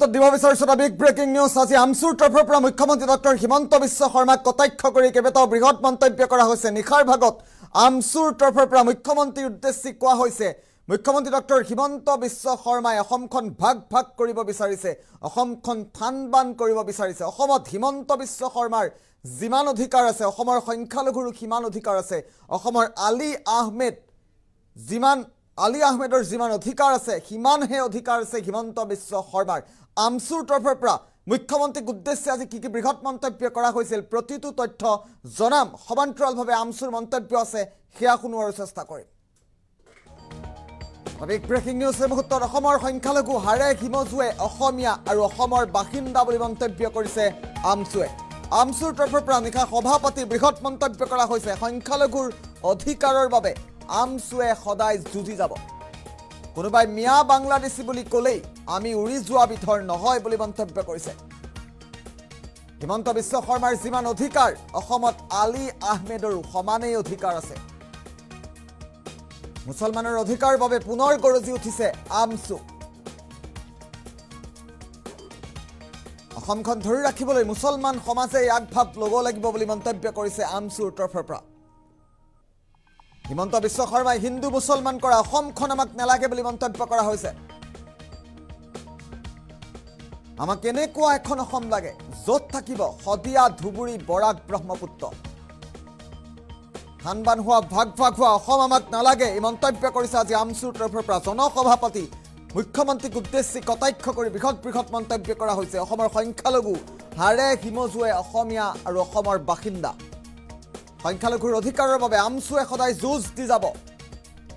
নজৰ দিব বিচাৰিছো এটা বিগ ব্ৰেকিং নিউজ আজি আমচুৰ তৰফৰ পৰা মুখ্যমন্ত্ৰী ডক্টৰ হিমন্ত বিশ্ব শৰ্মাক কটাক্ষ কৰি কেইবাটাও বৃহৎ মন্তব্য কৰা হৈছে নিখাৰ ভাগত আমচুৰ তৰফৰ পৰা মুখ্যমন্ত্ৰীৰ উদ্দেশ্যি কোৱা হৈছে মুখ্যমন্ত্ৰী ডক্টৰ হিমন্ত বিশ্ব শৰ্মাই অসমখন ভাগ ভাগ কৰিব বিচাৰিছে অসমখন থানবান কৰিব বিচাৰিছে অসমত হিমন্ত বিশ্ব শৰ্মাৰ যিমান অধিকাৰ আছে অসমৰ সংখ্যালঘুৰ সিমান অধিকাৰ আছে অসমৰ আলী আহমেদৰ যিমান অধিকাৰ আছে সিমানহে অধিকাৰ আছে হিমন্ত বিশ্ব শৰ্মাৰ আমচুৰ তৰফৰ পৰা মুখ্যমন্ত্ৰীক উদ্দেশ্যে আজি কি বৃহৎ মন্তব্য কৰা হৈছিল প্ৰতিটো তথ্য জনাম সমান্তৰালভাৱে আমচুৰ মন্তব্য আছে হেয়া শুনোৱাৰ চেষ্টা কৰিম বিগ ব্ৰেকিং নিউজ এই মুহূৰ্তত অসমৰ সংখ্যালঘু হাৰে হিমজুৱে অসমীয়া আৰু অসমৰ বাসিন্দা বুলি মন্তব্য কৰিছে আমচুৱে আমচুৰ তৰফৰ পৰা নিশা সভা পাতি বৃহৎ মন্তব্য কৰা হৈছে সংখ্যালঘুৰ অধিকাৰৰ বাবে আমচুৱে সদায় যুঁজি যাব কোনোবাই মিয়া বাংলাদেশী বুলি ক'লেই আমি উৰি যোৱা বিধৰ নহয় বুলি মন্তব্য কৰিছে হিমন্ত বিশ্ব শৰ্মাৰ যিমান অধিকাৰ অসমত আলী আহমেদৰো সমানেই অধিকাৰ আছে মুছলমানৰ অধিকাৰ বাবে পুনৰ গৰজি উঠিছে আমচু অসমখন ধৰি ৰাখিবলৈ মুছলমান সমাজে আগভাগ ল'ব লাগিব বুলি মন্তব্য কৰিছে আমচুৰ তৰফৰ পৰা হিমন্ত বিশ্ব শৰ্মাই হিন্দু মুছলমান কৰা অসমখন আমাক নালাগে বুলি মন্তব্য কৰা হৈছে আমাক এনেকুৱা এখন অসম লাগে য'ত থাকিব শদিয়া ধুবুৰী বৰাক ব্ৰহ্মপুত্ৰ থানবান হোৱা ভাগ ভাগ হোৱা অসম আমাক নালাগে এই মন্তব্য কৰিছে আজি আমচুৰ তৰফৰ পৰা জনসভা পাতি মুখ্যমন্ত্ৰীক উদ্দেশ্যি কটাক্ষ কৰি বৃহৎ মন্তব্য কৰা হৈছে অসমৰ সংখ্যালঘু হাৰে হিমজুৱে অসমীয়া আৰু অসমৰ বাসিন্দা সংখ্যালঘুৰ অধিকাৰৰ বাবে আমচুৱে সদায় যুঁজ দি যাব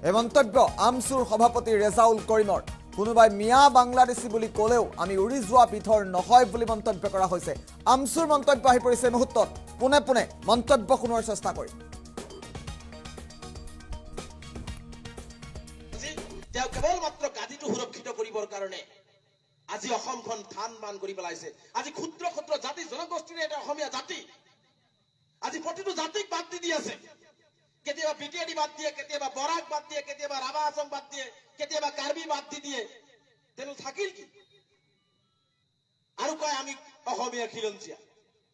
এই মন্তব্য আমচুৰ সভাপতি ৰেজাউল কৰিমৰ কোনোবাই মিয়া বাংলাদেশী বুলি ক'লেও আমি উৰি যোৱা বিধৰ নহয় বুলি মন্তব্য কৰা হৈছে আমচুৰ মন্তব্য আহি পৰিছে এই মুহূৰ্তত পোনে পোনে মন্তব্য শুনোৱাৰ চেষ্টা কৰিম তেওঁ কেৱল মাত্ৰ গাদীটো সুৰক্ষিত কৰিবৰ কাৰণে আজি অসমখন থানবান কৰি পেলাইছে আজি ক্ষুদ্ৰ ক্ষুদ্ৰ জাতি জনগোষ্ঠীৰ এটা অসমীয়া জাতি আজি প্ৰতিটো জাতিক বাদ দি আছে কেতিয়াবা বিটিআদি বাদ দিয়ে কেতিয়াবা বৰাক বাদ দিয়ে কেতিয়াবা ৰাভা হাছং বাদ দিয়ে কেতিয়াবা কাৰ্বি বাদ দি দিয়ে তেনে থাকিল কি আৰু কয় আমি অসমীয়া খিলঞ্জীয়া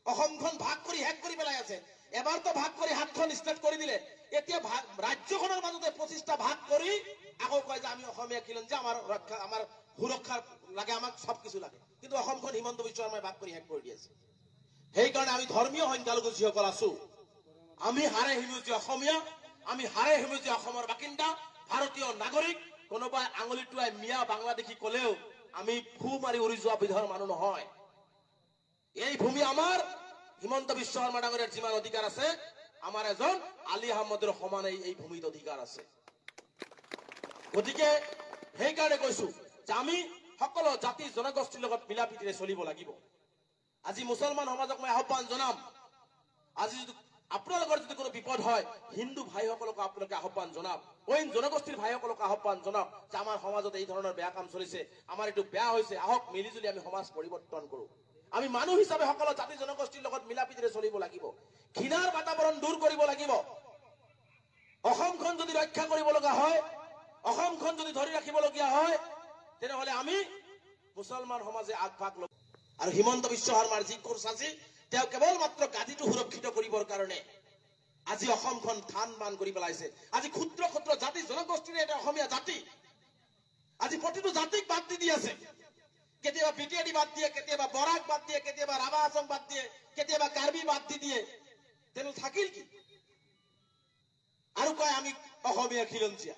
অসমখন ভাগ কৰি শেষ কৰি পেলাই আছে এবাৰতো ভাগ কৰি হাতখন ষ্টাৰ্ট কৰি দিলে এতিয়া ৰাজ্যখনৰ মাজতে 25টা ভাগ কৰি আকৌ কয় যে আমি অসমীয়া খিলঞ্জীয়া আমাৰ ৰক্ষা আমাৰ সুৰক্ষা লাগে আমাক সব কিছু লাগে কিন্তু অসমখন হিমন্ত বিশ্ব শৰ্মাই ভাগ কৰি শেষ কৰি দি আছে সেইকাৰণে আমি ধৰ্মীয় সংখ্যালঘু যিসকল আছো আমি হাৰে হিমজীয়া অসমীয়া আমি হাৰে হিমজীয়া অসমৰ বাসিন্দা ভাৰতীয় নাগৰিক কোনোবাই আঙুলিটোৱাই মিয়া বাংলাদেশী ক'লেও আমি ফু মাৰি উৰি যোৱা বিধৰ মানুহ নহয় এই ভূমি আমাৰ হিমন্ত বিশ্ব শৰ্মা ডাঙৰীয়াৰ যিমান অধিকাৰ আছে আমাৰ এজন আলী আহমদৰ সমানে এই ভূমিত অধিকাৰ আছে গতিকে সেইকাৰণে কৈছো যে আমি সকলো জাতি জনগোষ্ঠীৰ লগত মিলাপ্ৰীতিৰে চলিব লাগিব আজি মুছলমান সমাজক মই আহ্বান জনাম আজি আপোনালোকৰ যদি কোনো বিপদ হয় হিন্দু ভাইসকলক আপোনালোকে আহ্বান জনাওক অইন জনগোষ্ঠীৰ ভাইসকলক আহ্বান জনাওক যে আমাৰ সমাজত এই ধৰণৰ বেয়া কাম চলিছে আমাৰ এইটো বেয়া হৈছে আহক মিলিজুলি আমি সমাজ পৰিৱৰ্তন কৰো আমি মানুহ হিচাপে সকলো জাতি জনগোষ্ঠীৰ লগত মিলাপ্ৰীতিৰে চলিব লাগিব ঘৃণাৰ বাতাবৰণ দূৰ কৰিব লাগিব অসমখন যদি ৰক্ষা কৰিব লগা হয় অসমখন যদি ধৰি ৰাখিবলগীয়া হয় তেনেহলে আমি মুছলমান সমাজে আগভাগ ল'ব আৰু হিমন্ত বিশ্ব শৰ্মাৰ যি কোৰ্চ আছে তেওঁ কেৱল মাত্ৰ গাদীটো সুৰক্ষিত কৰিবৰ কাৰণে আজি অসমখন থানবান কৰি পেলাইছে আজি ক্ষুদ্ৰ ক্ষুদ্ৰ জাতি জনগোষ্ঠীৰ এটা অসমীয়া জাতি আজি প্ৰতিটো জাতিক বাদ দি আছে কেতিয়াবা বিটিআদি বাদ দিয়ে কেতিয়াবা বৰাক বাদ দিয়ে কেতিয়াবা ৰাভা হাছং বাদ দিয়ে কেতিয়াবা কাৰ্বি বাদ দি দিয়ে তেনে থাকিল কি আৰু কয় আমি অসমীয়া খিলঞ্জীয়া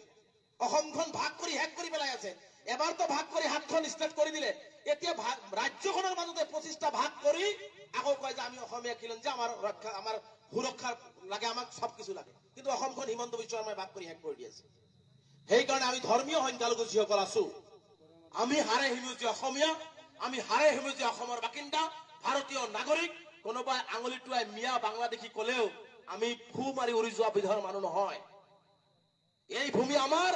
অসমখন ভাগ কৰি শেষ কৰি পেলাই আছে এবাৰতো ভাগ কৰি হাতখন ষ্টাৰ্ট কৰি দিলে এতিয়া ৰাজ্যখনৰ মাজতে 25টা ভাগ কৰি আকৌ কয় যে আমি অসমীয়া খিলঞ্জীয়া আমাৰ ৰক্ষা আমাৰ সুৰক্ষা লাগে আমাক সব কিছু লাগে কিন্তু অসমখন হিমন্ত বিশ্ব শৰ্মাই ভাগ কৰি শেষ কৰি দি আছে সেইকাৰণে আমি ধৰ্মীয় সংখ্যালঘু যিসকল আছো আমি হাৰে হিমজীয়া অসমীয়া আমি হাৰে হিমজীয়া অসমৰ বাসিন্দা ভাৰতীয় নাগৰিক কোনোবাই আঙুলিটোৱাই মিয়া বাংলাদেশী ক'লেও আমি ফু মাৰি উৰি যোৱা বিধৰ মানুহ নহয় এই ভূমি আমাৰ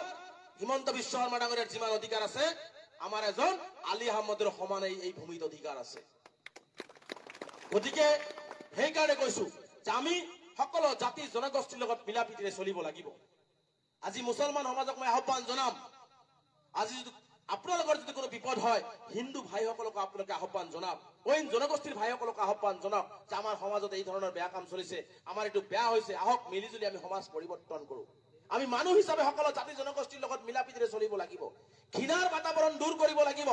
হিমন্ত বিশ্ব শৰ্মা ডাঙৰীয়াৰ যিমান অধিকাৰ আছে আমাৰ এজন আলী আহমদৰ সমানে এই ভূমিত অধিকাৰ আছে গতিকে সেইকাৰণে কৈছো যে আমি সকলো জাতি জনগোষ্ঠীৰ লগত মিলাপ্ৰীতিৰে চলিব লাগিব আজি মুছলমান সমাজক মই আহ্বান জনাম আজি আপোনালোকৰ যদি কোনো বিপদ হয় হিন্দু ভাইসকলক আপোনালোকে আহ্বান জনাওক, অইন জনগোষ্ঠীৰ ভাইসকলক আহ্বান জনাওক যে আমাৰ সমাজত এই ধৰণৰ বেয়া কাম চলিছে, আমাৰ এইটো বেয়া হৈছে, আহক মিলিজুলি আমি সমাজ পৰিৱৰ্তন কৰোঁ। আমি মানুহ হিচাপে সকলো জাতি জনগোষ্ঠীৰ লগত মিলা প্ৰীতিৰে চলিব লাগিব, ঘৃণাৰ বাতাবৰণ দূৰ কৰিব লাগিব।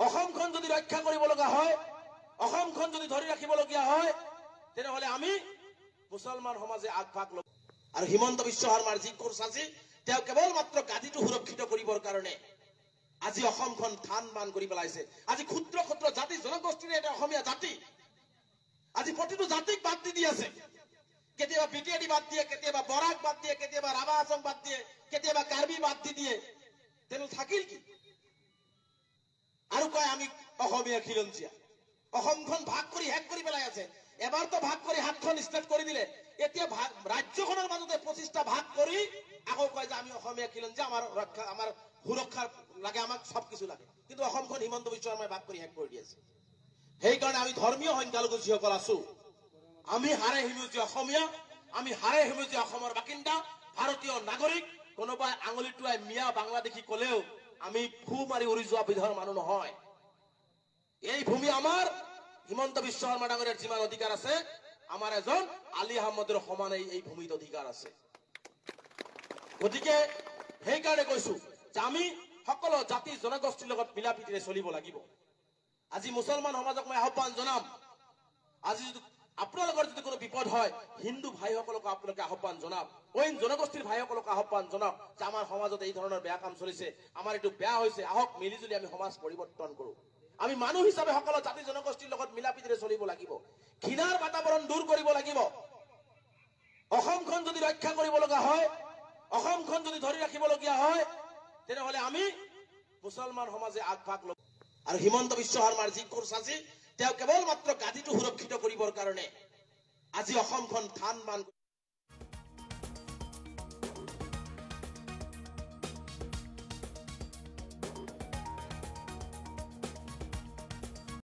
অসমখন যদি ৰক্ষা কৰিব লগা হয়, অসমখন যদি ধৰি ৰাখিবলগীয়া হয়, তেনেহলে আমি মুছলমান সমাজে আগভাগ ল'ব। আৰু হিমন্ত বিশ্ব শৰ্মাৰ যি কোৰ্চ আছে, তেওঁ কেৱল মাত্ৰ গাদীটো সুৰক্ষিত কৰিবৰ কাৰণে আজি অসমখন থান বান কৰি পেলাইছে। আজি ক্ষুদ্ৰ ক্ষুদ্ৰ জাতি জনগোষ্ঠীৰে এটা অসমীয়া জাতি আজি প্ৰতিটো জাতিক বাদ দি আছে। কেতিয়াবা বিটিআদি বাদ দিয়ে, কেতিয়াবা বৰাক বাদ দিয়ে, কেতিয়াবা ৰাভা হাছং বাদ দিয়ে, কেতিয়াবা কাৰ্বি বাদ দি দিয়ে। তেনেহ'লে থাকিল কি? আৰু কয় আমি অসমীয়া খিলঞ্জীয়া। অসমখন ভাগ কৰি শেষ কৰি পেলাই আছে। এবাৰতো ভাগ কৰি হাতখন ষ্টাৰ্ট কৰি দিলে, এতিয়া ৰাজ্যখনৰ মাজতে 25টা ভাগ কৰি আকৌ কয় যে আমি অসমীয়া খিলঞ্জীয়া, আমাৰ ৰক্ষা আমাৰ সুৰক্ষাৰ লাগে, আমাক সব কিছু লাগে। কিন্তু অসমখন হিমন্ত বিশ্ব শৰ্মাই ভাগ কৰি শেষ কৰি দি আছে। সেইকাৰণে আমি ধৰ্মীয় সংখ্যালঘু যিসকল আছো, আমি হাৰে সেউজীয়া অসমীয়া, আমি হাৰে সেউজীয়া অসমৰ বাসিন্দা, ভাৰতীয় নাগৰিক। কোনোবাই আঙুলি টুৱাই মিয়া বাংলাদেশী কলেও আমি ফু মাৰি উৰি যোৱা বিধৰ মানুহ নহয়। এই ভূমি আমাৰ। হিমন্ত বিশ্ব শৰ্মা ডাঙৰীয়াৰ যিমান অধিকাৰ আছে, আমাৰ এজন আলী আহমদৰ সমানে এই ভূমিত অধিকাৰ আছে। গতিকে সেইকাৰণে কৈছো যে আমি সকলো জাতি জনগোষ্ঠীৰ লগত মিলা প্ৰীতিৰে চলিব লাগিব। আজি মুছলমান সমাজক মই আহ্বান জনাম, আজি আপোনালোকৰ যদি কোনো বিপদ হয় হিন্দু ভাইসকলক আপোনালোকে আহ্বান জনাওক, অইন জনগোষ্ঠীৰ ভাইসকলক আহ্বান জনাওক যে আমাৰ সমাজত এই ধৰণৰ বেয়া কাম চলিছে, আমাৰ এইটো বেয়া হৈছে, আহক মিলিজুলি আমি সমাজ পৰিৱৰ্তন কৰোঁ। আমি মানুহ হিচাপে সকলো জাতি জনগোষ্ঠীৰ লগত মিলা প্ৰীতিৰে চলিব লাগিব, ঘৃণাৰ বাতাবৰণ দূৰ কৰিব লাগিব। অসমখন যদি ৰক্ষা কৰিব লগা হয়, অসমখন যদি ধৰি ৰাখিবলগীয়া হয়, তেনেহলে আমি মুছলমান সমাজে আগভাগ ল'ব। আৰু হিমন্ত বিশ্ব শৰ্মাৰ যি কোৰ্চ আছে, তেওঁ কেৱল মাত্ৰ গাদীটো সুৰক্ষিত কৰিবৰ কাৰণে আজি অসমখন থান বান